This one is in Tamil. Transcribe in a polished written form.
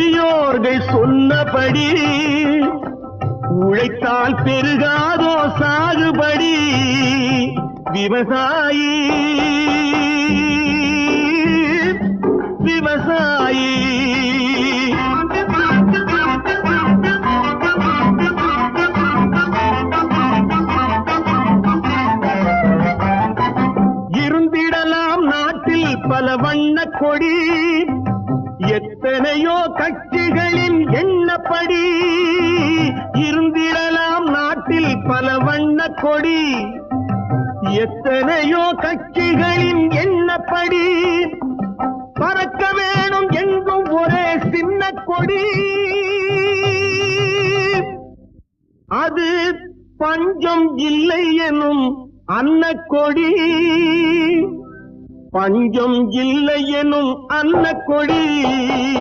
பெரியோர்கள் சொன்னபடி உழைத்தால் பெருகாதோ சாகுபடி விவசாயி விவசாயி இருந்திடலாம் நாட்டில் பல வண்ண கொடி எத்தனையோ கட்சிகளின் எண்ணப்படி இருந்திடலாம் நாட்டில் பல வண்ண கொடி எத்தனையோ கட்சிகளின் எண்ணப்படி பறக்க வேணும் எங்கும் ஒரே சின்ன கொடி அது பஞ்சம் இல்லை எனும் அன்னக்கொடி பஞ்சம் இல்லை எனும் அன்னக்கொடி